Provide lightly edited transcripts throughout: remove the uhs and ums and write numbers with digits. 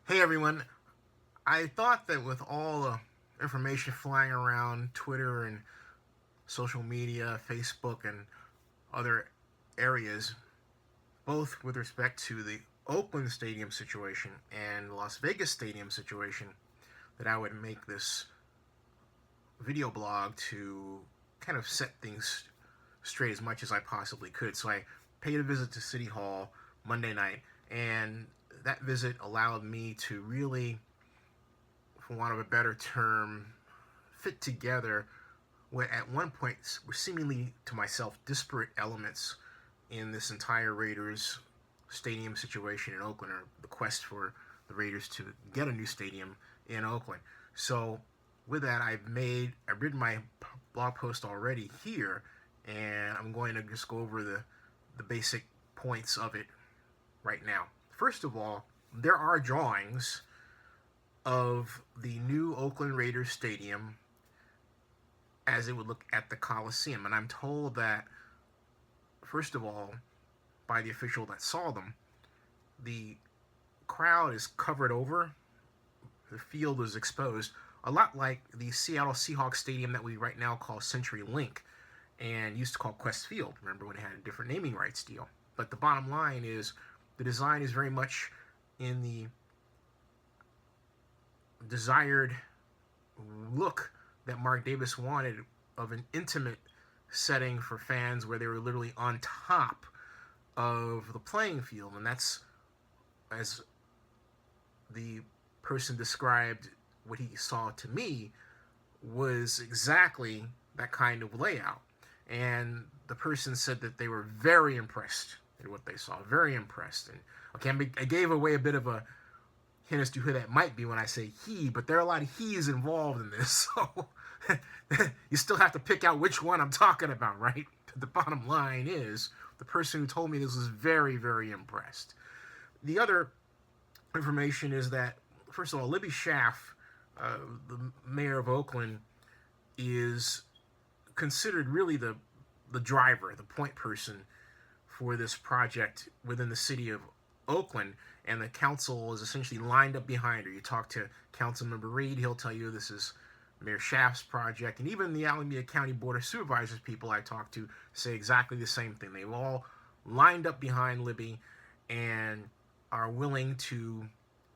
Hey everyone, I thought that with all the information flying around Twitter and social media, Facebook, and other areas, both with respect to the Oakland Stadium situation and Las Vegas Stadium situation, that I would make this video blog to kind of set things straight as much as I possibly could. So I paid a visit to City Hall Monday night, and that visit allowed me to really, for want of a better term, fit together what at one point were seemingly to myself disparate elements in this entire Raiders stadium situation in Oakland, or the quest for the Raiders to get a new stadium in Oakland. So with that, I've written my blog post already here, and I'm going to just go over the basic points of it right now. First of all, there are drawings of the new Oakland Raiders stadium as it would look at the Coliseum. And I'm told that, first of all, by the official that saw them, the crowd is covered over, the field is exposed, a lot like the Seattle Seahawks stadium that we right now call CenturyLink and used to call Quest Field. Remember when it had a different naming rights deal? But the bottom line is the design is very much in the desired look that Mark Davis wanted, of an intimate setting for fans where they were literally on top of the playing field. And that's, as the person described what he saw to me, was exactly that kind of layout. And the person said that they were very impressed at what they saw, very impressed. And okay, I gave away a bit of a hint as to who that might be when I say he, but there are a lot of he's involved in this, so you still have to pick out which one I'm talking about, right? But the bottom line is, the person who told me this was very, very impressed. The other information is that, first of all, Libby Schaaf, the mayor of Oakland, is considered really the driver, the point person for this project within the city of Oakland, and the council is essentially lined up behind her. You talk to Councilmember Reed, he'll tell you this is Mayor Schaaf's project, and even the Alameda County Board of Supervisors people I talked to say exactly the same thing. They've all lined up behind Libby and are willing to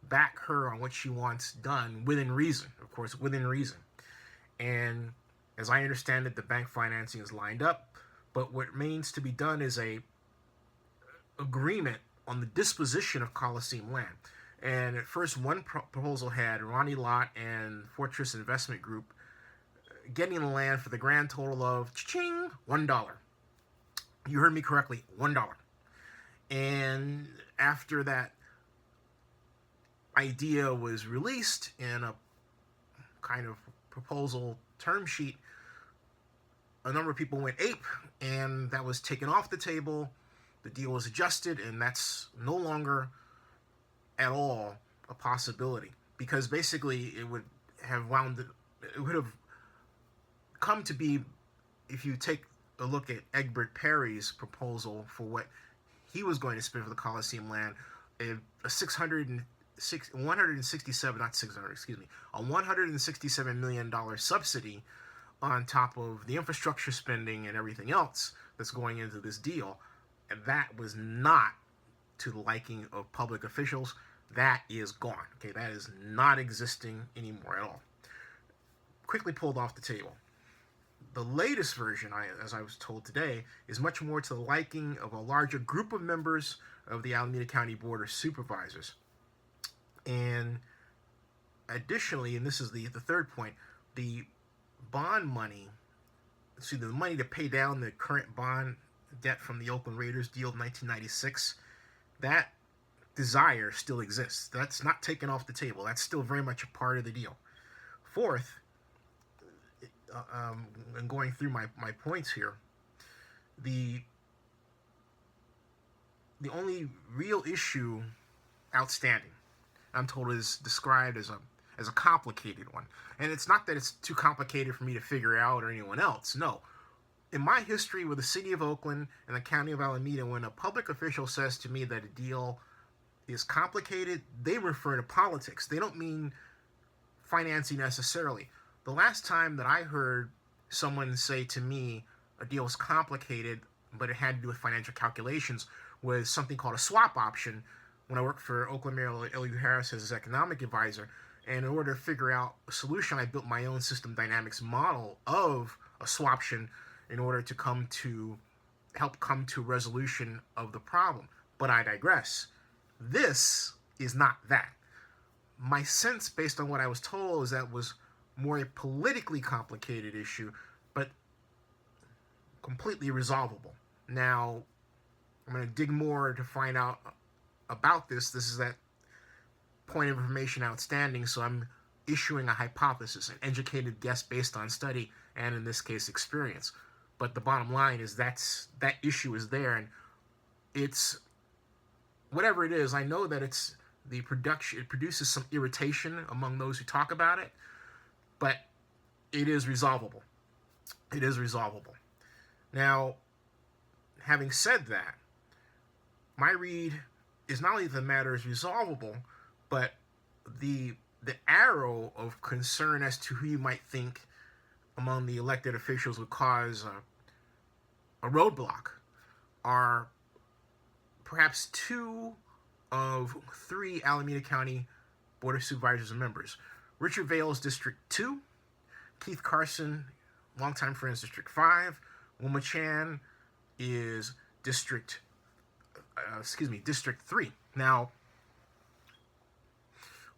back her on what she wants done within reason, of course, within reason. And as I understand it, the bank financing is lined up, but what remains to be done is a agreement on the disposition of Coliseum land. And at first, one proposal had Ronnie Lott and Fortress Investment Group getting the land for the grand total of cha-ching, $1. You heard me correctly, $1. And after that idea was released in a kind of proposal term sheet, a number of people went ape, and that was taken off the table. The deal was adjusted, and that's no longer at all a possibility, because basically it would have come to be, if you take a look at Egbert Perry's proposal for what he was going to spend for the Coliseum land, a $167 million subsidy on top of the infrastructure spending and everything else that's going into this deal. And that was not to the liking of public officials. That is gone. Okay, that is not existing anymore at all. Quickly pulled off the table. The latest version, as I was told today, is much more to the liking of a larger group of members of the Alameda County Board of Supervisors. And additionally, and this is the third point, the bond money, the money to pay down the current bond debt from the Oakland Raiders deal of 1996, that desire still exists. That's not taken off the table. That's still very much a part of the deal. Fourth, and going through my points here, the only real issue outstanding, I'm told, is described as a complicated one. And it's not that it's too complicated for me to figure out or anyone else. No. In my history with the city of Oakland and the county of Alameda, when a public official says to me that a deal is complicated, they refer to politics. They don't mean financing necessarily. The last time that I heard someone say to me a deal was complicated, but it had to do with financial calculations, was something called a swap option when I worked for Oakland Mayor L.U. Harris as his economic advisor. And in order to figure out a solution, I built my own system dynamics model of a swaption in order to help come to resolution of the problem. But I digress. This is not that. My sense, based on what I was told, is that it was more a politically complicated issue, but completely resolvable. Now, I'm going to dig more to find out about this. This is that point of information outstanding, so I'm issuing a hypothesis, an educated guess based on study and, in this case, experience. But the bottom line is that issue is there, and it's whatever it is. I know that it produces some irritation among those who talk about it, but it is resolvable. It is resolvable. Now, having said that, my read is not only the matter is resolvable, but the arrow of concern as to who you might think among the elected officials would cause a roadblock are perhaps 2 of 3 Alameda County Board of Supervisors members. Richard Vail is District 2, Keith Carson, longtime friends, District 5, Wilma Chan is District 3. Now,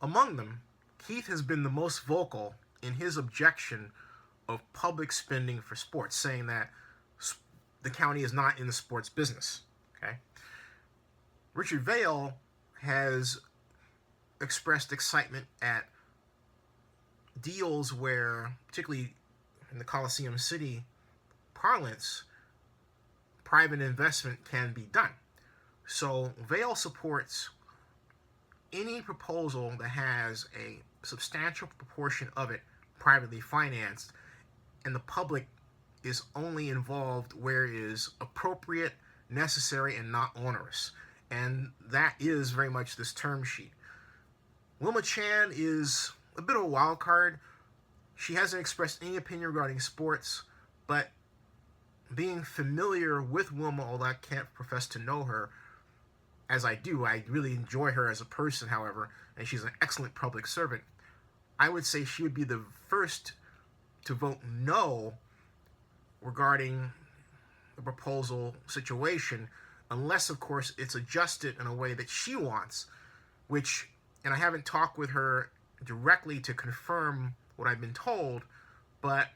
among them, Keith has been the most vocal in his objection of public spending for sports, saying that the county is not in the sports business. Okay. Richard Vail has expressed excitement at deals where, particularly in the Coliseum City parlance, private investment can be done. So Vail supports any proposal that has a substantial proportion of it privately financed, and the public is only involved where it is appropriate, necessary, and not onerous. And that is very much this term sheet. Wilma Chan is a bit of a wild card. She hasn't expressed any opinion regarding sports, but being familiar with Wilma, although I can't profess to know her as I do, I really enjoy her as a person, however, and she's an excellent public servant. I would say she would be the first to vote no regarding the proposal situation, unless, of course, it's adjusted in a way that she wants, which, and I haven't talked with her directly to confirm what I've been told, but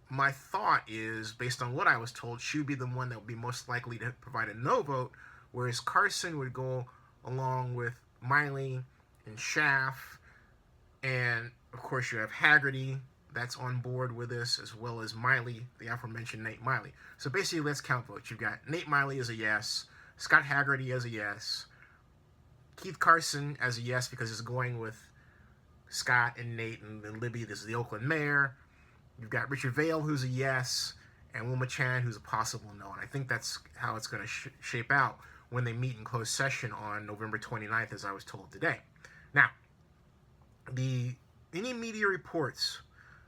my thought is, based on what I was told, she would be the one that would be most likely to provide a no vote, whereas Carson would go along with Miley and Schaff, and, of course, you have Haggerty that's on board with this, as well as Miley, the aforementioned Nate Miley. So basically, let's count votes. You've got Nate Miley as a yes, Scott Haggerty as a yes, Keith Carson as a yes because he's going with Scott and Nate and Libby. This is the Oakland mayor. You've got Richard Vail, who's a yes, and Wilma Chan, who's a possible no. And I think that's how it's going to shape out when they meet in closed session on November 29th, as I was told today. Now, any media reports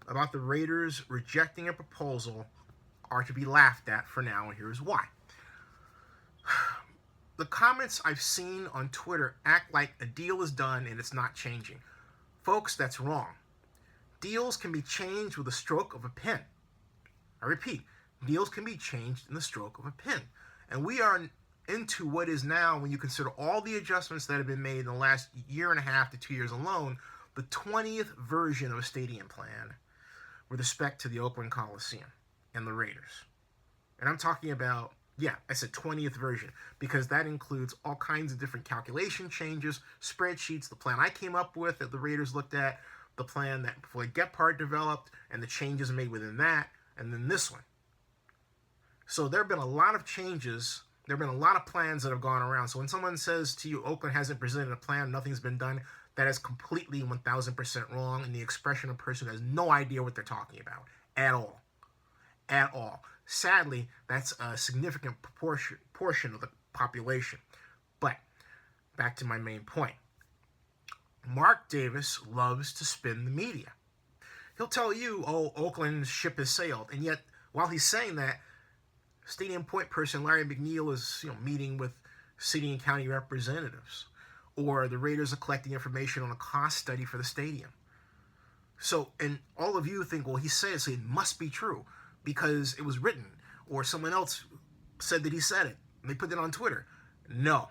about the Raiders rejecting a proposal are to be laughed at for now, and here's why. The comments I've seen on Twitter act like a deal is done and it's not changing. Folks, that's wrong. Deals can be changed with a stroke of a pen. I repeat, deals can be changed in the stroke of a pen. And we are into what is now, when you consider all the adjustments that have been made in the last year and a half to 2 years alone, the 20th version of a stadium plan with respect to the Oakland Coliseum and the Raiders. And I'm talking about, I said 20th version, because that includes all kinds of different calculation changes, spreadsheets, the plan I came up with that the Raiders looked at, the plan that Floyd Gephardt developed, and the changes made within that, and then this one. So there have been a lot of changes. There have been a lot of plans that have gone around. So when someone says to you, Oakland hasn't presented a plan, nothing's been done, that is completely 1,000% wrong, and the expression of a person who has no idea what they're talking about at all. At all. Sadly, that's a significant portion of the population. But back to my main point. Mark Davis loves to spin the media. He'll tell you, oh, Oakland's ship has sailed. And yet, while he's saying that, Stadium Point person Larry McNeil is meeting with city and county representatives. Or the Raiders are collecting information on a cost study for the stadium. So, and all of you think, well, he said so it must be true because it was written, or someone else said that he said it, and they put it on Twitter. No.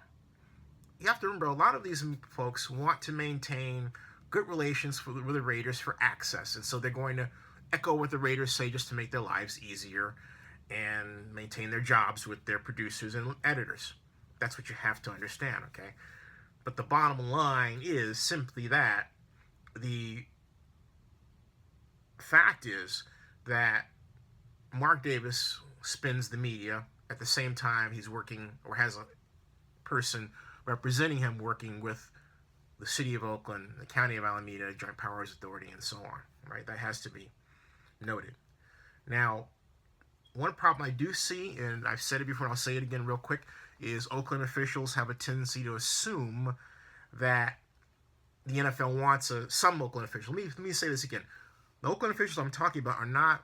You have to remember, a lot of these folks want to maintain good relations with the Raiders for access, and so they're going to echo what the Raiders say just to make their lives easier and maintain their jobs with their producers and editors. That's what you have to understand, okay? But the bottom line is simply that the fact is that Mark Davis spins the media at the same time he's working, or has a person representing him working with the city of Oakland, the county of Alameda, Joint Powers Authority, and so on, right? That has to be noted. Now, one problem I do see, and I've said it before and I'll say it again real quick, is Oakland officials have a tendency to assume that the NFL wants some Oakland officials. Let me say this again. The Oakland officials I'm talking about are not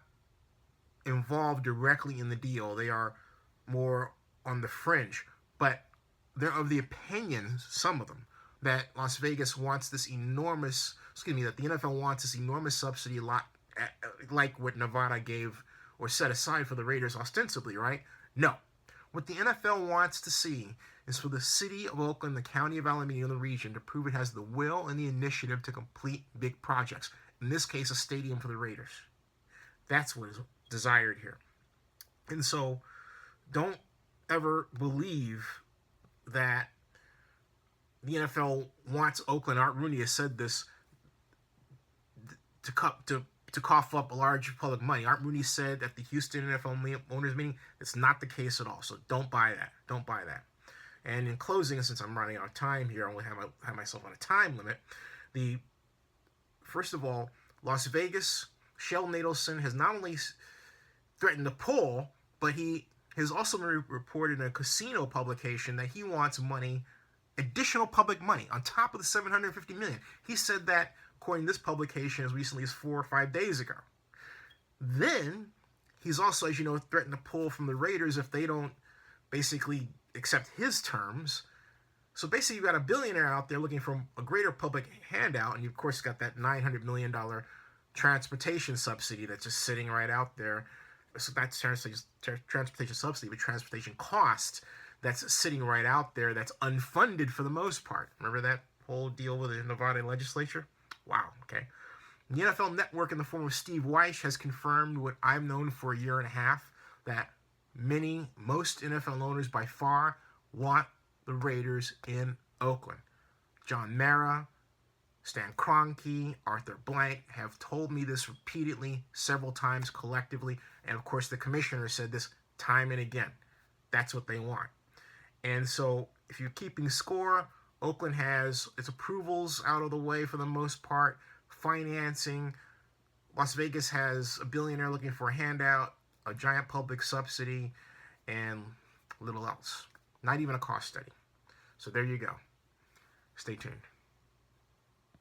involved directly in the deal. They are more on the fringe. But they're of the opinion, some of them, that Las Vegas wants this enormous, that the NFL wants this enormous subsidy like what Nevada gave or set aside for the Raiders ostensibly, right? No. What the NFL wants to see is for the city of Oakland, the county of Alameda, and the region to prove it has the will and the initiative to complete big projects. In this case, a stadium for the Raiders. That's what is desired here. And so, don't ever believe that the NFL wants Oakland. Art Rooney has said this to cough up a large public money. Art Rooney said at the Houston NFL owners meeting, it's not the case at all. So don't buy that. Don't buy that. And in closing, since I'm running out of time here, I only have myself on a time limit. First of all, Las Vegas, Shell Nadelson has not only threatened to pull, but he has also reported in a casino publication that he wants money, additional public money, on top of the $750 million. He said that, according to this publication, as recently as 4 or 5 days ago. Then, he's also, as you know, threatened to pull from the Raiders if they don't basically accept his terms. So basically, you've got a billionaire out there looking for a greater public handout, and you, of course, got that $900 million transportation subsidy that's just sitting right out there. So that's transportation subsidy, but transportation cost that's sitting right out there that's unfunded for the most part. Remember that whole deal with the Nevada legislature? Wow, okay. The NFL Network, in the form of Steve Weish, has confirmed what I've known for a year and a half, that most NFL owners by far want the Raiders in Oakland. John Mara, Stan Kroenke, Arthur Blank have told me this repeatedly, several times collectively, and of course the commissioner said this time and again. That's what they want. And so, if you're keeping score, Oakland has its approvals out of the way for the most part, financing. Las Vegas has a billionaire looking for a handout, a giant public subsidy, and little else. Not even a cost study. So there you go. Stay tuned.